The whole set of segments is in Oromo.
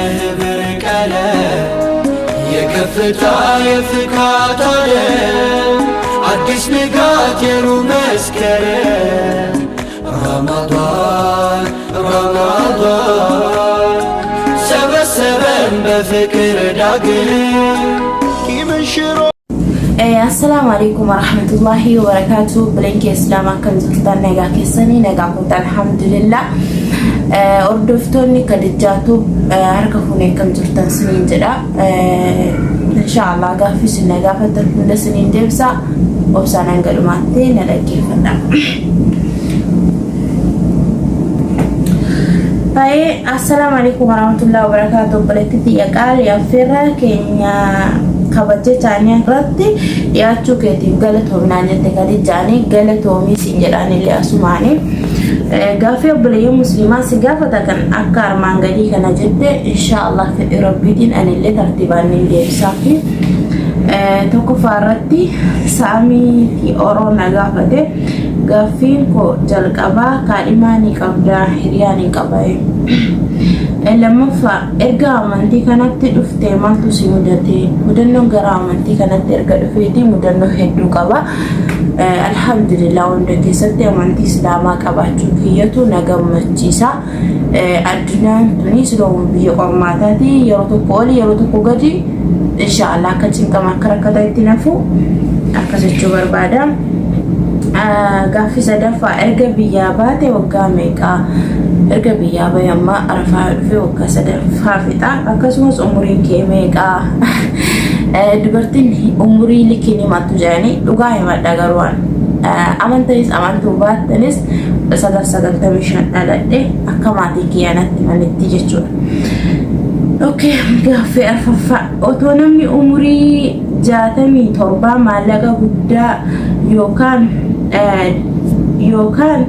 የህብር ቀለም የከፍታ የፍካት ዓለም አዲስ ንጋት የሩህ መስከረም ረመዳን ረመዳን ሰበሰበን በፍቅር ዳግም ቂምን ሽሮ السلام عليكم ورحمة الله وبركاته. بلنك إسلام كم زلتان نجا كسني نجا كنت الحمد لله. أردفتوني كدجاتو هركفوني كم زلتان سنين جدا. إن شاء الله قافي سنة قافة من سنين دبسا وبسانا نقلماتي نلاقي فنا. طيب السلام عليكم ورحمة الله وبركاته. بلتي يقال يا فرا كينيا kabajje chaanii irratti dhiyaachuu keetiif galatoominaan jette gadi jaanii galatoomii siin jedhaan illee asumaanii gaafii obboleeyyan musliimaa si gaafata kan akka armaan gadii kana jette inshaallah fedhi rabbiitiin anillee tartiibaan ni deebisaa fi tokkoffaa irratti saamii fi oroo na gaafate gaafiin koo jalqabaa kaadhimaa ni qabdaa hiriyaa ni qabaye lammaffaa erga amantii kanatti dhuftee maaltu si mudate mudannoon gara amantii kanatti erga dhufeetii mudannoo hedduu qaba alhamdulillah wanda keessatti amantii islaamaa qabaachuu kiyyatu na gammachiisa addunyaan tunis loowwan biyya qormaataati yeroo tokko oli yeroo tokko gadi inshaallah akka cinqama akka rakkataa itti nafu akkas jechuu barbaada. Gaaffii sadaffaa erga biyyaa baate waggaa meeqaa erga biyyaa bahe amma arafaa dhufee waggaa sadaffaa fixa akkasumas umuriin kee meeqaa dubartiin umurii likiin himattu jedhanii dhugaa himadha garuwaan amantanis amantuu baattanis 995 dhaladhe akka maatii kiyyaanatti manitti jechuudha. Okay, gaaffii arfaffaa otoo namni umurii 67 maallaqa guddaa yookaan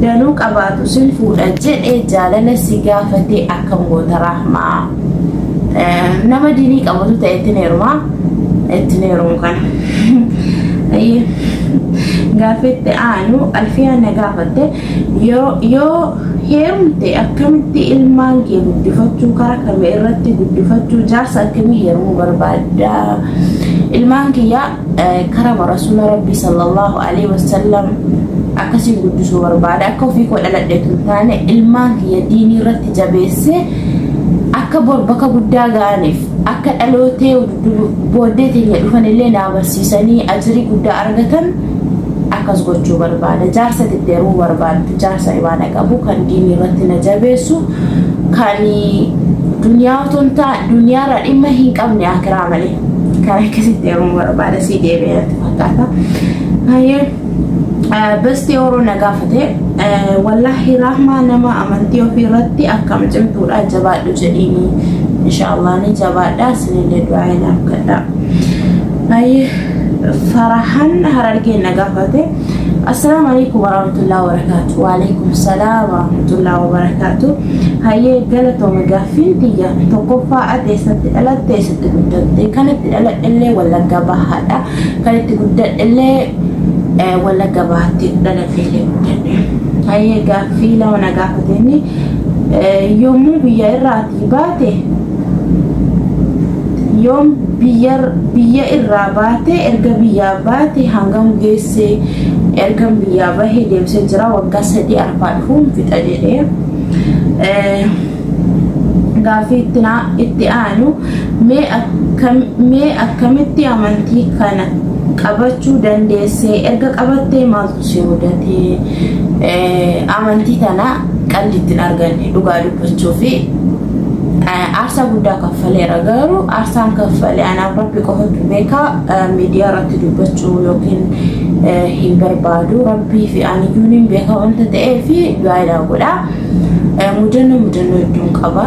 danuu qabaatu sin fuudha jedhee jaalala si gaafate akkam goota rahmaa nama diinii qabatu ta'e ittiin heerumu kana gaafetti aanu alfiyaa na gaafatte yoo heerumte akkamitti ilmaan kee guddifachuu karaa kamii irratti guddifachuu jaarsa akkamii heerumuu barbaadda ilmaan kiyyaa karaa rasuula rabbii sallallahu alaihi wasallam akkasiin guddisuu barbaada akka ofii koo dhaladheetu hin taane ilmaan kiyya diinii irratti jabeessee akka bakka guddaa ga'aniif akka dhalootee booddee teenya dhufan illee na barsiisanii ajrii guddaa argatan akkas gochuu barbaada jaarsa deddeeruu barbaadu jaarsa ibaada qabu kan diinii irratti na jabeessu kan duniyaa otoo duniyaarra dhimma hin qabne akiraa malee kan akkasitti heerumuu barbaada si deebi'ee natti fakkaata. Basti oroo na gaafate wallahi rahmaa nama amantii ofii irratti akkam cimtuudha jabaadhu jedhiini inshaallah ni jabaadha sinillee du'aa naaf kadhaa. Farahan harargee na gaafate assalamu alaikum warahmatullahi wabarakatuh. Wa alaikum salaam warahmatullahi wabarakatuh. Hayyee galatooma gaaffiin tiyya tokkoffaa adeessatti dhalatte eessatti guddatte kanatti dhaladhellee wallagga bahaadha kanatti guddadhellee wallagga bahaatti dhaladhellee guddadhe. Hayyee gaaffii lama na gaafateenni yommuu biyya irraatii baate yoom biyya irraa baate erga biyyaa baate hangam geesse erga biyyaa bahee deemsee jira waggaa 3 arfaa dhufuun fixa jedhee gaaffii itti aanu mee akkamitti amantii kana qabachuu dandeessee erga qabattee maaltu si mudate amantii tana qalbitti arganne dhugaa dubbachuu fi aarsaa guddaa kaffaleera garuu aarsaan kaffalee anaaf rabbi qofatu beeka miidiyaa irratti dubbachuu yookiin hin barbaadu rabbii fi aniyyuun hin beeka wanta ta'ee fi du'aa godha mudannoo hedduun qaba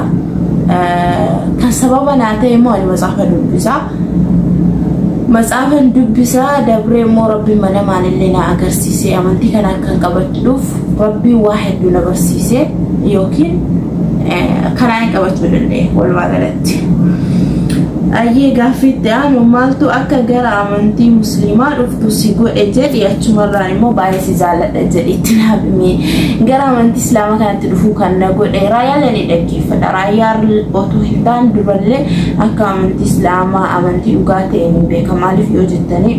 kan sababa naa ta'e immoo ani matsaafan dubbisaa dabree immoo rabbii mana maalillee na agarsiisee amantii kana kan qabadhuuf rabbii waa hedduu na barsiisee yookiin kanaan qabachuu danda'e walumaa galatti ayyee gaaffiitti aanu maaltu akka gara amantii musliimaa dhuftu si godhe jedhi achumarraan immoo baay'ee si jaalladha jedhitti naabime gara amantii islaamaa kanatti dhufuu kan na godhe raayyaa dhaggeeffadha raayyaa otoo hin taane durallee akka amantii islaamaa amantii dhugaa ta'e hin beeka maaliif yoo jettanii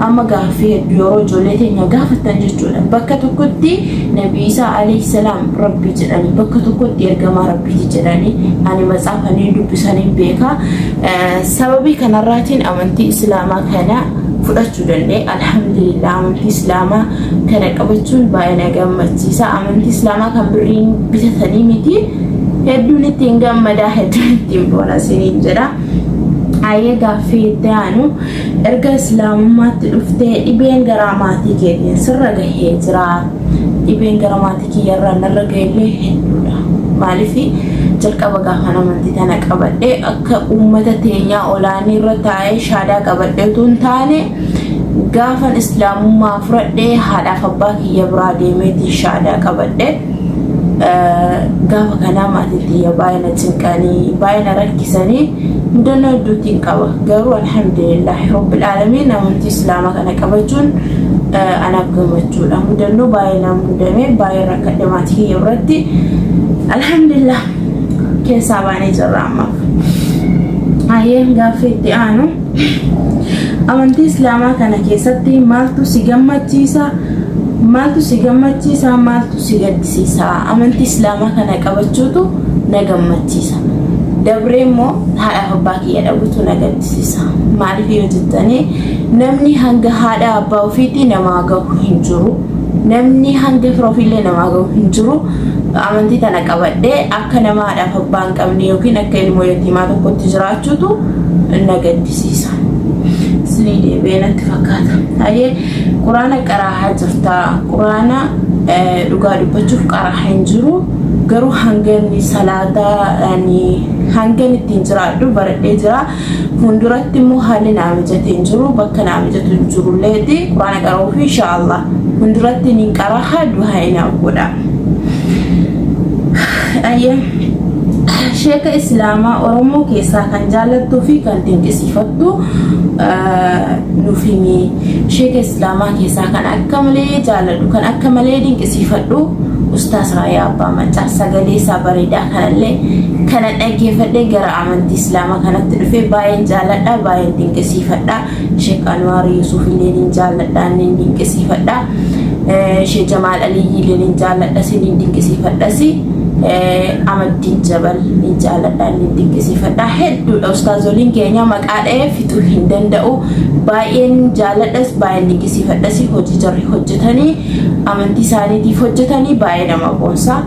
amma gaaffii hedduu yeroo ijoollee teenya gaafattan jechuudha bakka tokkotti nabii isaa alayhi salaam rabbii jedhanii bakka tokkotti ergamaa rabbiiti jedhanii ani matsaafanii dubbisanii beeka sababii kanarraatiin amantii islaamaa kana fudhachuu danda'e alhamdulillah amantii islaamaa kana qabachuun baay'ee na gammachiisa amantii islaamaa kan birriin bitatanii miti hedduun ittiin gammadaa hedduun ittiin boonasiniin jedha ayyee gaaffii itti aanu erga islaamummaatti dhuftee dhibeen garaa maatii keetiin sirra gahee jira dhibeen gara maatii kiyyarraa narra gaheellee hedduudha maaliifi jalqaba gaafa amantii tana qabadhee akka uummata teenyaa olaanii irra taa'ee shaadaa qabadheetu hin taane gaafan islaamummaa fudhadhee haadhaaf abbaa kiyya biraa deemeetii shaadaa qabadhee gaafa kanaa maatii tiyya baay'ee na cinqanii baay'ee na rakkisanii mudannoo hedduutiin qaba garuu alhamdulillahi rabbil aalamiin amantii islaamaa kana qabachuun anaaf gammachuudha mudannoo baay'ee na mudame baay'ee rakkadhe maatii kiyya biratti alhamdulillah keessaa baanee jirra ammaaf ayyee gaaffii itti aanu amantii islaamaa kana keessatti maaltu si gammachiisa maaltu si gaddisiisa amantii islaamaa kana qabachuutu na gammachiisa dabree immoo haadhaaf abbaa kiyya dhabuutu na gaddisiisa maaliif yoo jettanii namni hanga haadha abbaa ofiitti namaa gahu hin jiru namni hanga fira ofiillee namaa gahu hin jiru amantii tana qabadhee akka nama haadhaaf abbaa hin qabne yookiin akka ilmoo yatiimaa tokkotti jiraachuutu na gaddisiisa isinii deebi'ee natti fakkaata ayyee quraana qara'aa jirta quraana dhugaa dubbachuuf qara'aa hin jiru garuu hanganni salaataa hangan ittiin jiraadhu baradhee jira fuulduratti immoo haalli naa mijatee hin jiru bakka naa mijatu hin jirulleeti quraana qara'uuf inshaallah fuulduratti niin qara'aa du'aa hin godha ayyee sheeka islaamaa oromoo keessaa kan jaallattuu fi kan dinqisiifattu nuuf himi sheeka islaamaa keessaa kan akka malee jaalladhu kan akka malee dinqisiifadhu ustaas Raayyaa Abbaa Maccaa sagalee isaa bareedaa kanallee kana dhaggeeffadhee gara amantii islaamaa kanatti dhufee baay'een jaalladha baay'een dinqisiifadha sheek Anwaar Yuusuf illee ni jaalladha ni dinqisiifadha sheek Jamaal Aliyyi illee ni jaalladha si dinqisiifadha si Ahmadiin Jabal ni jaalladha ni dinqisiifadha hedduudha ustaazoliin keenya maqaa dha'ee fixuu hin danda'u baay'een jaalladhas baay'een dinqisiifadha si hojii jarri hojjetanii amantii isaaniitiif hojjetanii baay'ee nama boonsa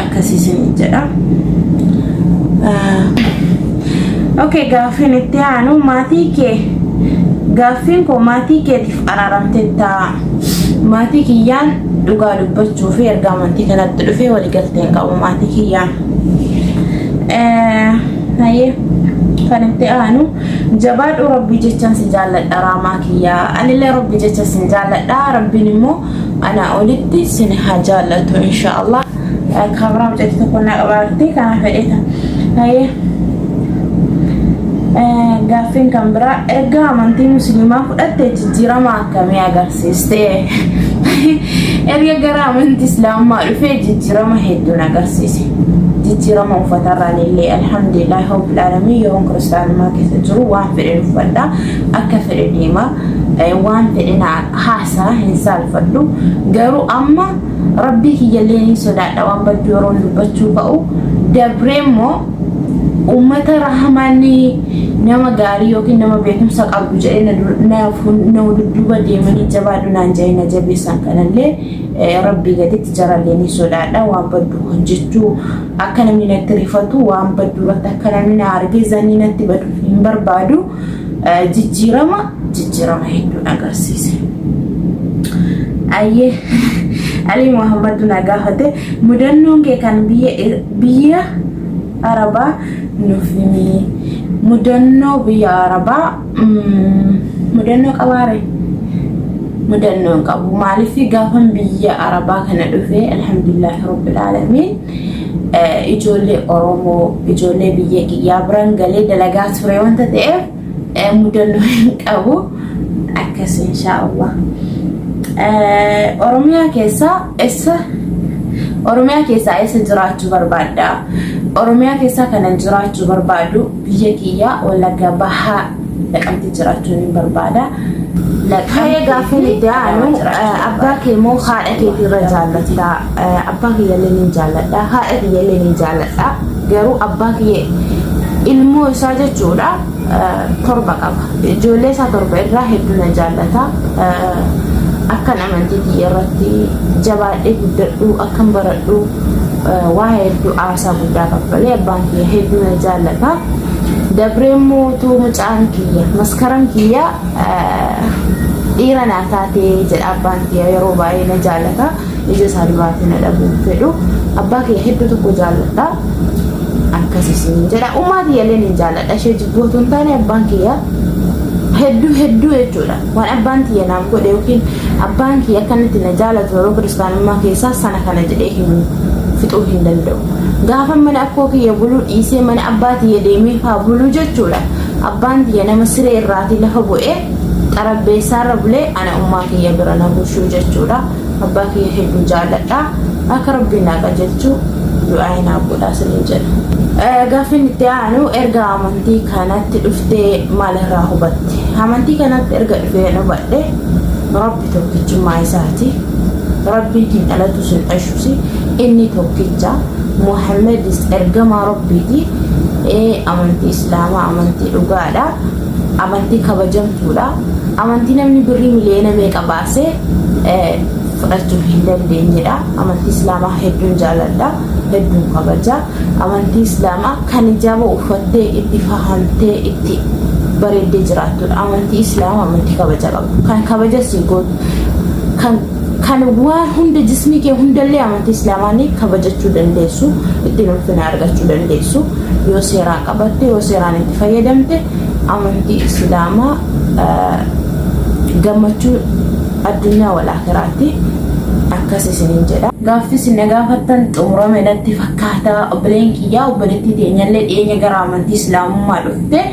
akkasiisin jedha okay gaaffiin itti aanu maatii kee gaaffiin koo maatii keetiif araaramteetta maatii kiyyaan dhugaa dubbachuu fi erga amantii kanatti dhufee waliigalteen qabu maatii kiyyaan ayyee kan itti aanu jabaadhu rabbii jechaan si jaalladha raamaa kiyyaa anillee rabbii jecha sin jaalladha rabbiin immoo ana olitti sin haa jaallatu inshaallah kameraa mucatti tokko na qabaatti kana fedheta ayyee gaaffiin kan biraa erga amantii musliimaa fudhattee jijjiirama akkamii agarsiiste erga gara amantii islaamaa dhufee jijjiirama hedduun agarsiise jijjiirama uffatarraan illee alhamdulillah rabbil aalamiin yeroo kiristaanummaa keessa jiru waan fedhe uffadha akka fedhe deema waan fedhe haasaa hin saalfadhu garuu amma rabbii kiyyallee ni sodaadha waan baddu yeroo dubbachuu ka'u dabree immoo ummata rahmaani nama gaarii yookiin nama beekumsa qabdu jedhee na dudduuba deemanii jabaadhu naan jedhee na jabeessan kanallee rabbii gaditti jarallee ni sodaadha waan baddu hojjechuu akka namni natti rifatu waan baddu irratti akka namni na argee zanni natti badu hin barbaadu jijjiirama hedduun agarsiise ayyee Ali Muhammad na gaafate mudannoon kee kan biyya Arabaa nufimi mudannoo biyya Arabaa mudannoo qabaare mudannoo qabu maaliif gaafan biyya Arabaa kana dhufee alhamdulillah rabbil aalamiin ijoollee Oromoo ijoollee biyya kiyyaa biraan galee dalagaa ture wanta ta'eef mudannoo hin qabu akkas inshaallah. Oromiyaa keessa eessa jiraachuu barbaadda? Oromiyaa keessa kanan jiraachuu barbaadu biyya kiyyaa Wallagga Bahaa dhaqamti jiraachuu hin barbaada. Kaya gaaffin itti aanu abbaa kee moo haadha keetii irra jaallatta? Abbaa kiyyallee ni jaalladha, haadha kiyyallee ni jaalladha. Garuu abbaa kiyya ilmoo isaa jechuudha torba qaba. Ijoollee isaa torba irraa hedduu na jaallata. Akkan amantii kiyya irratti jabaadhee guddadhu akkan baradhu waa hedduu aasaa guddaa kaffalee abbaan kiyya hedduu na jaallata. Dabreen mootuu mucaan kiyya maskaran kiyya dhiira naa taatee jedha abbaan kiyya yeroo baay'ee na jaallata. Ija isaa dibaatii na dhabuu fedhu abbaa kiyya hedduu tokko jaallata akkasisin jedha. Ummaa kiyyallee ni jaalladha ishee jibbootu hin taane abbaan kiyya hedduu jechuudha. Waan abbaan kiyya naaf godhe yookiin abbaan kiyya akkanatti na jaallatu yeroo kiristaanummaa keessaa sana kana jedhee fixuu hin danda'u. Gaafa mana akkoo kiyya buluu dhiisee mana abbaa kiyya deemee faa buluu jechuudha. Abbaan kiyya nama siree irraatii lafa bu'ee xarabbeessaarra bulee ana ummaa kiyya bira na bushuu jechuudha. Abbaa kiyya hedduu jaalladha. Akka rabbiin naa qajeelchu du'aa naaf godhaa siniin jedha. Gaaffiin itti aanu erga amantii kanatti dhuftee maalirraa hubatte? Amantii kanatti erga dhufee hubadhe rabbi tokkichummaa isaati. Rabbiin hin dhalatu sun ashusi inni tokkicha Muhammadis ergamaa rabbiiti. Amantii islaamaa amantii dhugaadha. Amantii kabajamtuudha. Amantii namni birrii miliyoona meeqa baasee fudhachuu hin dandeenyedha. Amantii islaamaa hedduun jaalladha. Hedduun kabaja. Amantii islaamaa kan ijaaba uffattee itti fahamtee itti bareeddee jiraattudha. Amantii islaamaa amantii kabaja qabu. Kan kabaja si gootu kan waan hunda jismii kee hundallee amantii islaamaanii kabajachuu dandeessu, ittiin ulfina argachuu dandeessu yoo seeraan qabatte yoo seeraan itti fayyadamte amantii islaamaa gammachuu addunyaa wal aakhiraatti akkas isiniin jedha. Gaaffii isin gaafattan xumurame natti fakkaata. Obboleen kiyyaa obboleettii teenyallee dhiyeenya gara amantii islaamummaa dhufte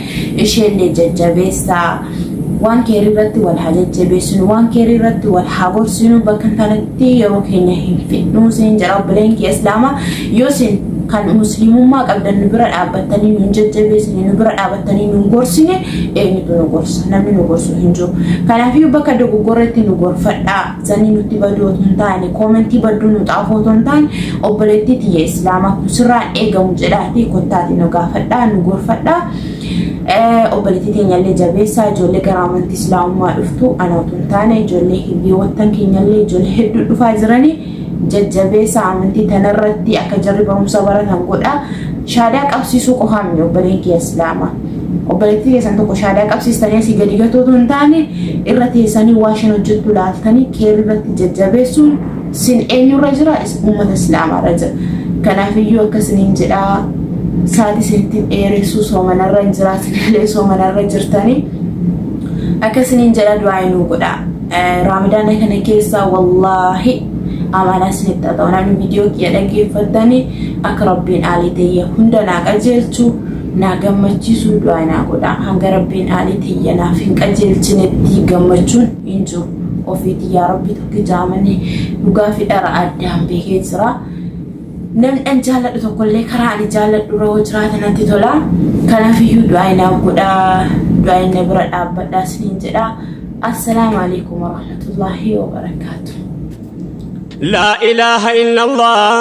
isheellee jajjabeessaa. Waan keerii irratti wal haa jajjabeessinu, waan keerii irratti wal haa gorsinu, bakka kanatti yeroo keenya hin fidnu siin jedha obboleen kiyya islaamaa. Yoo isin kan muslimummaa qabdan nu bira dhaabbattanii nu jajjabeessine nu bira dhaabbattanii nu gorsine eenyutu nu gorsa? Namni nu gorsu hin jiru. Kanaafiyyuu bakka dogoggorratti nu gorfadhaa. Zanii nutti baduu otoo hin taane koomentii badduu nu xaafuu otoo hin taane obboleettii tiyya islaamaa sirraan eegamu jedhaatii kottaati nu gaafadhaa nu gorfadhaa. Obboleettii teenyallee jabeessaa ijoollee gara amantii islaamummaa dhuftu ana otoo hin taane ijoollee hiyyeewwattan keenyallee ijoollee hedduu dhufaa jiranii jajjabeessaa amantii tanarratti akka jarri barumsa baratan godha. Shaadaa qabsiisuu qofaami obboleen kiyya islaamaa. Obboleettii keessan tokko shaadaa qabsiistanii asii gadi gatoo otoo hin taane irra teessanii waa shan hojjettu laaltanii keerri irratti jajjabeessuun sin eenyurra jira? Uummata islaamaarra jira. Kanaafiyyuu akkasiniin jedhaa. Saati sittiin dheeressuu soomanarra hin jiraatinillee soomanarra jirtanii akkasiniin jedha du'aa nuu godha. Raamadaana kana keessa wallaahi amanaa isinitti haa ta'u namni viidiyoo kiyya dhaggeeffattanii akka rabbiin aalii ta'e hunda naa qajeelchu naa gammachiisu du'aa naa godha. Hanga rabbiin aalii ta'e naaf hin qajeelchinetti gammachuun hin jiru. Ofiitii yaa rabbi tokkicha amanee dhugaa fi dhara addaan beekee jira. Namni an jaalladhu tokkollee karaa ani jaalladhu irra jiraatan natti tola. Kanaafiyyuu du'aa naaf godha. Du'aa inni bira dhaabbadhaa isiniin jedha. Assalaamu alaikum warahmatullahi wabarakaatuh. La ilaha illallah.